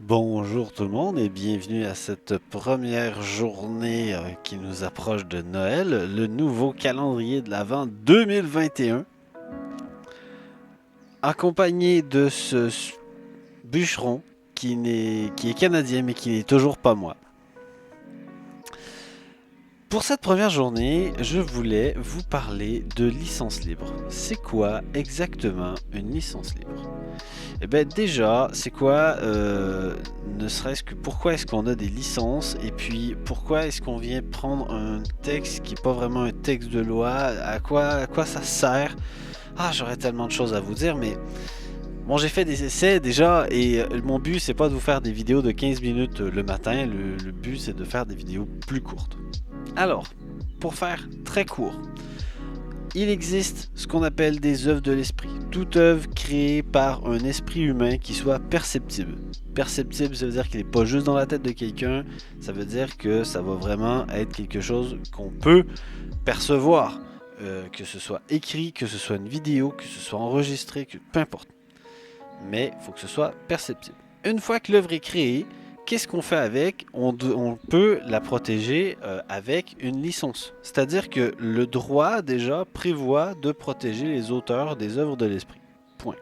Bonjour tout le monde et bienvenue à cette première journée qui nous approche de Noël, le nouveau calendrier de l'Avent 2021, accompagné de ce bûcheron qui est canadien mais qui n'est toujours pas moi. Pour cette première journée, je voulais vous parler de licence libre. C'est quoi exactement une licence libre? Eh bien déjà, c'est quoi, ne serait-ce que pourquoi est-ce qu'on a des licences et puis pourquoi est-ce qu'on vient prendre un texte qui n'est pas vraiment un texte de loi, à quoi ça sert? Ah, j'aurais tellement de choses à vous dire, mais bon, j'ai fait des essais déjà et mon but c'est pas de vous faire des vidéos de 15 minutes le matin, le but c'est de faire des vidéos plus courtes. Alors, pour faire très court, il existe ce qu'on appelle des œuvres de l'esprit. Toute œuvre créée par un esprit humain qui soit perceptible. Perceptible, ça veut dire qu'il n'est pas juste dans la tête de quelqu'un, ça veut dire que ça va vraiment être quelque chose qu'on peut percevoir. Que ce soit écrit, que ce soit une vidéo, que ce soit enregistré, peu importe. Mais il faut que ce soit perceptible. Une fois que l'œuvre est créée, qu'est-ce qu'on fait avec? On peut la protéger avec une licence. C'est-à-dire que le droit déjà prévoit de protéger les auteurs des œuvres de l'esprit. Point.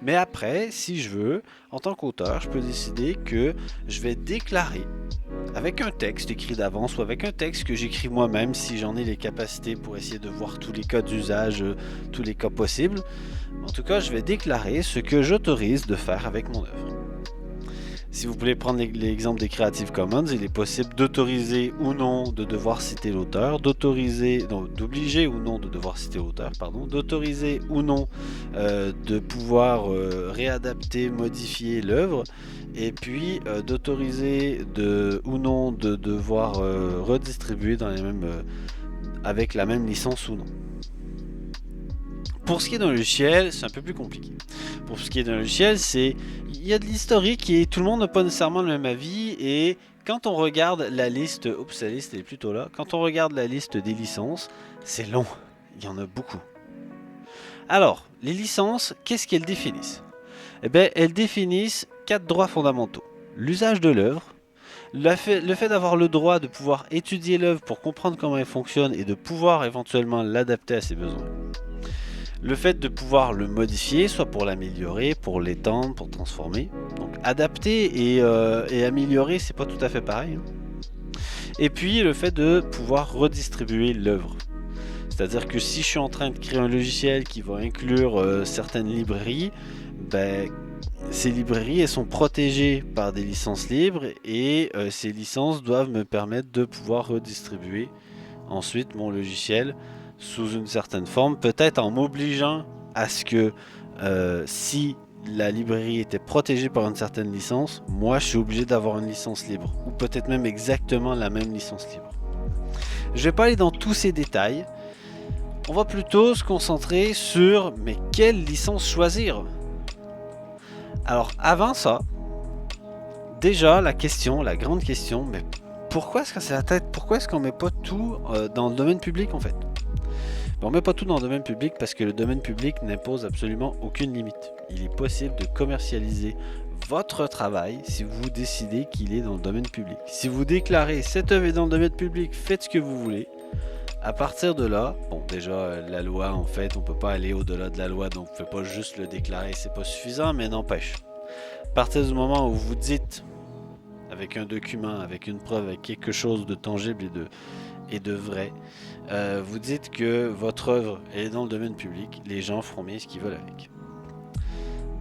Mais après, si je veux, en tant qu'auteur, je peux décider que je vais déclarer avec un texte écrit d'avance ou avec un texte que j'écris moi-même si j'en ai les capacités pour essayer de voir tous les cas d'usage, tous les cas possibles. En tout cas, je vais déclarer ce que j'autorise de faire avec mon œuvre. Si vous voulez prendre l'exemple des Creative Commons, il est possible d'autoriser ou non de devoir citer l'auteur, d'obliger ou non de devoir citer l'auteur, d'autoriser ou non de pouvoir réadapter, modifier l'œuvre, et puis d'autoriser ou non de devoir redistribuer dans les mêmes, avec la même licence ou non. Pour ce qui est d'un logiciel, c'est un peu plus compliqué. Pour ce qui est d'un logiciel, il y a de l'historique et tout le monde n'a pas nécessairement le même avis. Et quand on regarde la liste, la liste est plutôt là. Quand on regarde la liste des licences, c'est long. Il y en a beaucoup. Alors, les licences, qu'est-ce qu'elles définissent? Eh bien, elles définissent 4 droits fondamentaux. L'usage de l'œuvre, le fait d'avoir le droit de pouvoir étudier l'œuvre pour comprendre comment elle fonctionne et de pouvoir éventuellement l'adapter à ses besoins. Le fait de pouvoir le modifier, soit pour l'améliorer, pour l'étendre, pour transformer. Donc adapter et améliorer, c'est pas tout à fait pareil. Et puis le fait de pouvoir redistribuer l'œuvre. C'est-à-dire que si je suis en train de créer un logiciel qui va inclure certaines librairies, ces librairies elles sont protégées par des licences libres et ces licences doivent me permettre de pouvoir redistribuer ensuite mon logiciel sous une certaine forme, peut-être en m'obligeant à ce que si la librairie était protégée par une certaine licence, moi je suis obligé d'avoir une licence libre, ou peut-être même exactement la même licence libre. Je vais pas aller dans tous ces détails, on va plutôt se concentrer sur mais quelle licence choisir. Alors avant ça, déjà la grande question, mais pourquoi est-ce que c'est la tête? Pourquoi est-ce qu'on met pas tout dans le domaine public en fait? On ne met pas tout dans le domaine public parce que le domaine public n'impose absolument aucune limite. Il est possible de commercialiser votre travail si vous décidez qu'il est dans le domaine public. Si vous déclarez cette œuvre est dans le domaine public, faites ce que vous voulez. À partir de là, bon déjà la loi en fait, on peut pas aller au-delà de la loi, donc vous ne pouvez pas juste le déclarer, c'est pas suffisant, mais n'empêche. À partir du moment où vous dites avec un document, avec une preuve, avec quelque chose de tangible et de vrai, vous dites que votre œuvre est dans le domaine public, les gens feront bien ce qu'ils veulent avec.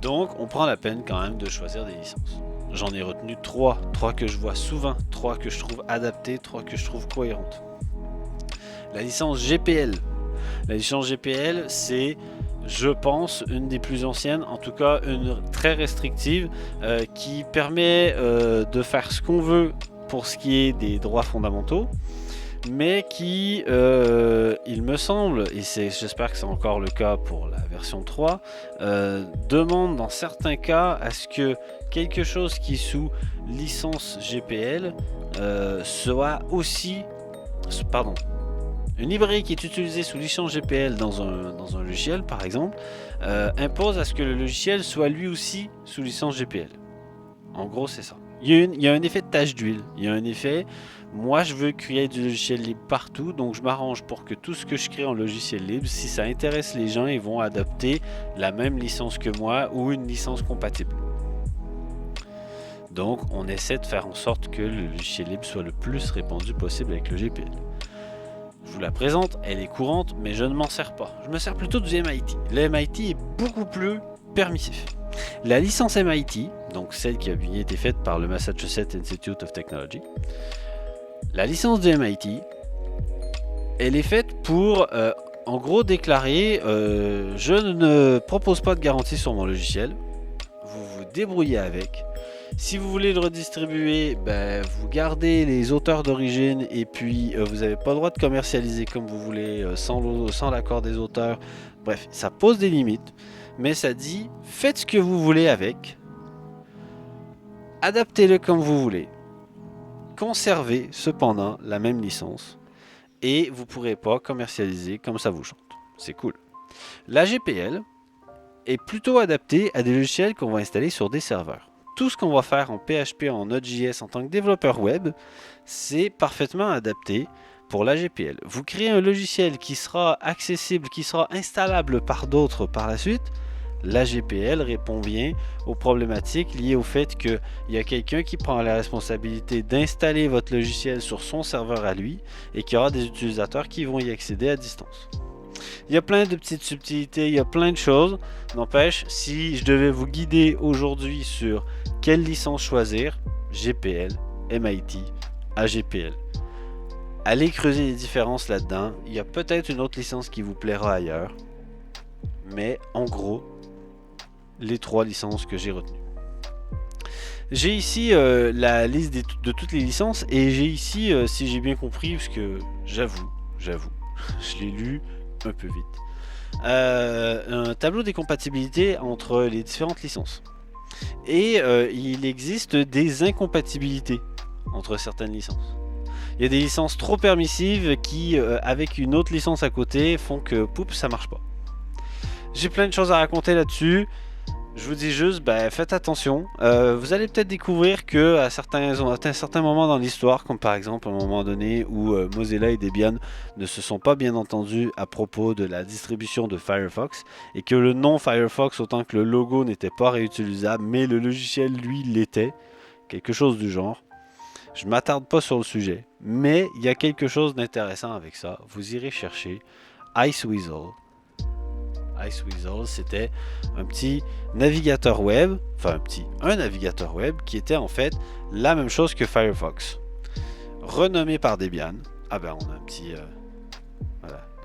Donc on prend la peine quand même de choisir des licences. J'en ai retenu 3 que je vois souvent, 3 que je trouve adaptées, 3 que je trouve cohérentes. La licence GPL. La licence GPL, c'est, je pense, une des plus anciennes, en tout cas une très restrictive, qui permet de faire ce qu'on veut pour ce qui est des droits fondamentaux, mais qui, il me semble, et j'espère que c'est encore le cas pour la version 3, demande dans certains cas à ce que quelque chose qui est sous licence GPL soit aussi... Pardon. Une librairie qui est utilisée sous licence GPL dans un logiciel, par exemple, impose à ce que le logiciel soit lui aussi sous licence GPL. En gros, c'est ça. Il y a un effet de tache d'huile. Il y a un effet... Moi, je veux créer du logiciel libre partout, donc je m'arrange pour que tout ce que je crée en logiciel libre, si ça intéresse les gens, ils vont adopter la même licence que moi ou une licence compatible. Donc, on essaie de faire en sorte que le logiciel libre soit le plus répandu possible avec le GPL. Je vous la présente, elle est courante, mais je ne m'en sers pas. Je me sers plutôt du MIT. Le MIT est beaucoup plus permissif. La licence MIT, donc celle qui a bien été faite par le Massachusetts Institute of Technology, la licence du MIT, elle est faite pour, en gros, déclarer je ne propose pas de garantie sur mon logiciel, vous vous débrouillez avec. Si vous voulez le redistribuer, ben, vous gardez les auteurs d'origine et puis vous n'avez pas le droit de commercialiser comme vous voulez sans l'accord des auteurs. Bref, ça pose des limites, mais ça dit faites ce que vous voulez avec, adaptez-le comme vous voulez, conservez cependant la même licence et vous ne pourrez pas commercialiser comme ça vous chante. C'est cool. La GPL est plutôt adaptée à des logiciels qu'on va installer sur des serveurs. Tout ce qu'on va faire en PHP, en Node.js en tant que développeur web, c'est parfaitement adapté pour la GPL. Vous créez un logiciel qui sera accessible, qui sera installable par d'autres par la suite. La GPL répond bien aux problématiques liées au fait qu'il y a quelqu'un qui prend la responsabilité d'installer votre logiciel sur son serveur à lui et qu'il y aura des utilisateurs qui vont y accéder à distance. Il y a plein de petites subtilités, il y a plein de choses. N'empêche, si je devais vous guider aujourd'hui sur quelle licence choisir, GPL, MIT, AGPL. Allez creuser les différences là-dedans. Il y a peut-être une autre licence qui vous plaira ailleurs. Mais en gros, les 3 licences que j'ai retenues. J'ai ici la liste de toutes les licences et j'ai ici, si j'ai bien compris, parce que j'avoue, je l'ai lu un peu vite, un tableau des compatibilités entre les différentes licences. Et il existe des incompatibilités entre certaines licences. Il y a des licences trop permissives qui, avec une autre licence à côté, font que poup, ça marche pas. J'ai plein de choses à raconter là-dessus. Je vous dis juste, faites attention. Vous allez peut-être découvrir que à certains moments dans l'histoire, comme par exemple à un moment donné où Mozilla et Debian ne se sont pas bien entendus à propos de la distribution de Firefox, et que le nom Firefox, autant que le logo, n'était pas réutilisable, mais le logiciel, lui, l'était. Quelque chose du genre. Je ne m'attarde pas sur le sujet, mais il y a quelque chose d'intéressant avec ça. Vous irez chercher Iceweasel. Iceweasel, c'était un petit navigateur web, un navigateur web qui était en fait la même chose que Firefox, renommé par Debian. On a un petit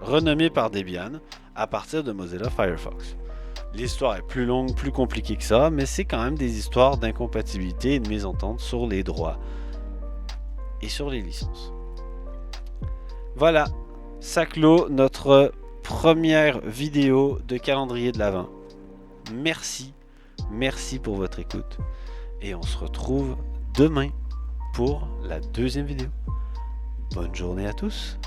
renommé par Debian à partir de Mozilla Firefox. L'histoire est plus longue, plus compliquée que ça, mais c'est quand même des histoires d'incompatibilité et de mésentente sur les droits et sur les licences. Voilà, ça clôt notre première vidéo de calendrier de l'Avent. Merci pour votre écoute et on se retrouve demain pour la deuxième vidéo. Bonne journée à tous.